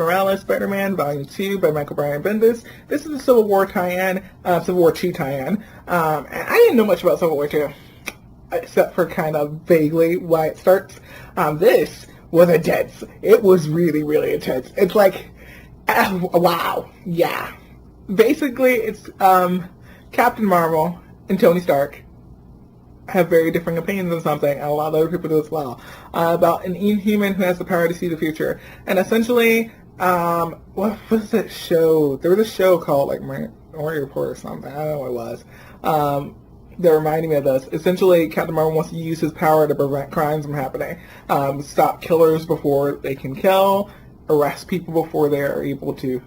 Morales Spider-Man Volume 2 by Michael Bryan Bendis. This is a Civil War tie-in, Civil War 2 tie-in. And I didn't know much about Civil War 2, except for kind of vaguely why it starts. This was intense. It was really, really intense. It's like, wow, yeah. Basically, it's Captain Marvel and Tony Stark have very different opinions on something, and a lot of other people do as well, about an inhuman who has the power to see the future. And essentially, what was that show? There was a show called, like, Minority Report or something. I don't know what it was. That reminded me of this. Essentially, Captain Marvel wants to use his power to prevent crimes from happening. Stop killers before they can kill, arrest people before they are able to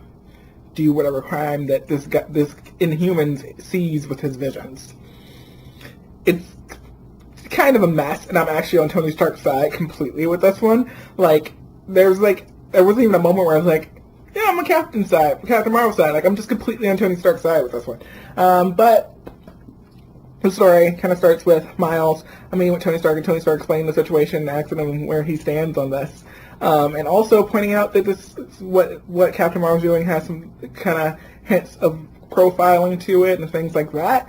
do whatever crime that this inhuman sees with his visions. It's kind of a mess, and I'm actually on Tony Stark's side completely with this one. Like, there wasn't even a moment where I was like, yeah, I'm on Captain Marvel's side. Like, I'm just completely on Tony Stark's side with this one. But the story kind of starts with Miles. With Tony Stark, and Tony Stark explaining the situation and asking him where he stands on this. And also pointing out that what Captain Marvel's doing has some kind of hints of profiling to it and things like that,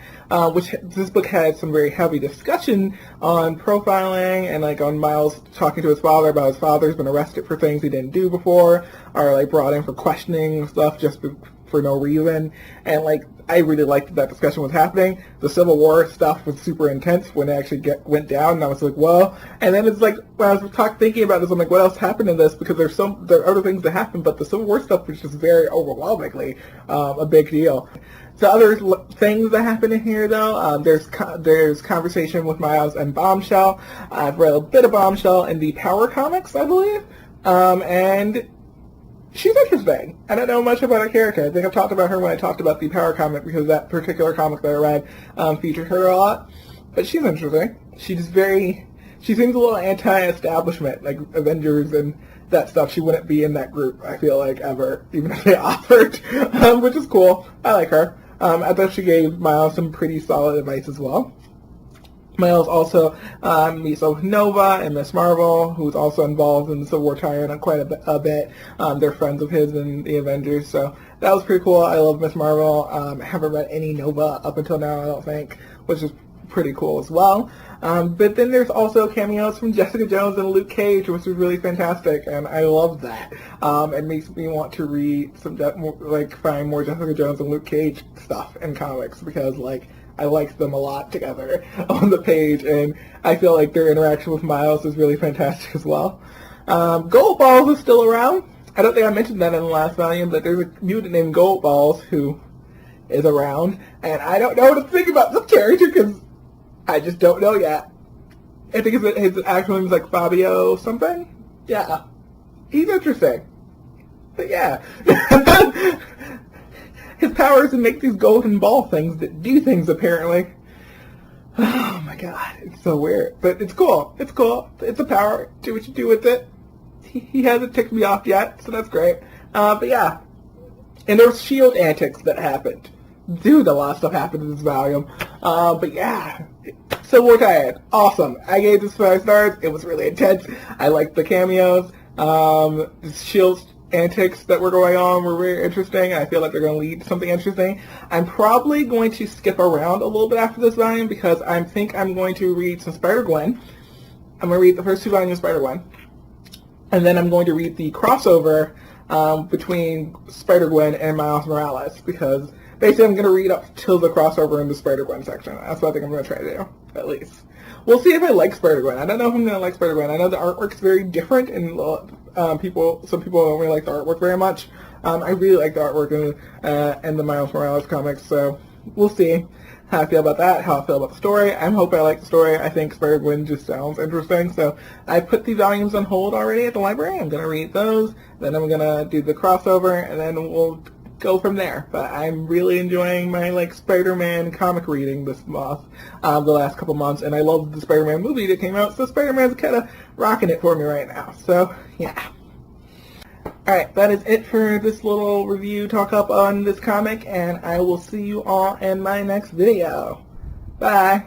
which this book had some very heavy discussion on profiling and like on Miles talking to his father about his father's been arrested for things he didn't do before, or like brought in for questioning stuff just for no reason. And like, I really liked that discussion was happening. The Civil War stuff was super intense when it actually went down, and I was like, whoa. And then it's like, when I was thinking about this, I'm like, what else happened in this? Because there are other things that happened, but the Civil War stuff was just very overwhelmingly a big deal. So other things that happen in here, though, there's conversation with Miles and Bombshell. I've read a bit of Bombshell in the Power comics, I believe, and she's interesting. I don't know much about her character. I think I've talked about her when I talked about the Power comic, because that particular comic that I read featured her a lot. But she's interesting. She seems a little anti-establishment, like Avengers and that stuff. She wouldn't be in that group, I feel like, ever, even if they offered, which is cool. I like her. I thought she gave Miles some pretty solid advice as well. Miles also meets up with Nova and Miss Marvel, who's also involved in the Civil War tie-in quite a bit. They're friends of his in the Avengers, so that was pretty cool. I love Miss Marvel. I haven't read any Nova up until now, I don't think, which is pretty cool as well. But then there's also cameos from Jessica Jones and Luke Cage, which is really fantastic, and I love that. It makes me want to read find more Jessica Jones and Luke Cage stuff in comics, because I like them a lot together on the page, and I feel like their interaction with Miles is really fantastic as well. Gold Balls is still around. I don't think I mentioned that in the last volume, but there's a mutant named Gold Balls who is around, and I don't know what to think about this character, because I just don't know yet. I think his actual name is like Fabio something? Yeah. He's interesting. But yeah. His power is to make these golden ball things that do things, apparently. Oh my god, it's so weird. But it's cool. It's cool. It's a power. Do what you do with it. He hasn't ticked me off yet, so that's great. But yeah. And there's S.H.I.E.L.D. antics that happened. Dude, a lot of stuff happened in this volume. But yeah. Civil War tie-in. Awesome. I gave this 5 stars. It was really intense. I liked the cameos. S.H.I.E.L.D.'s antics that were going on were very interesting. I feel like they're going to lead to something interesting. I'm probably going to skip around a little bit after this volume, because I think I'm going to read some Spider-Gwen. I'm going to read the first 2 volumes of Spider-Gwen. And then I'm going to read the crossover between Spider-Gwen and Miles Morales, because basically I'm going to read up till the crossover in the Spider-Gwen section. That's what I think I'm going to try to do, at least. We'll see if I like Spider-Gwen. I don't know if I'm going to like Spider-Gwen. I know the artwork's very different, and some people don't really like the artwork very much. I really like the artwork in the Miles Morales comics, so we'll see how I feel about that, how I feel about the story. I hope I like the story. I think Spider-Gwen just sounds interesting, so I put the volumes on hold already at the library. I'm going to read those, then I'm going to do the crossover, and then we'll go from there. But I'm really enjoying my Spider-Man comic reading this month, the last couple months, and I love the Spider-Man movie that came out, so Spider-Man's kind of rocking it for me right now. So yeah. Alright, that is it for this little review talk up on this comic, and I will see you all in my next video. Bye!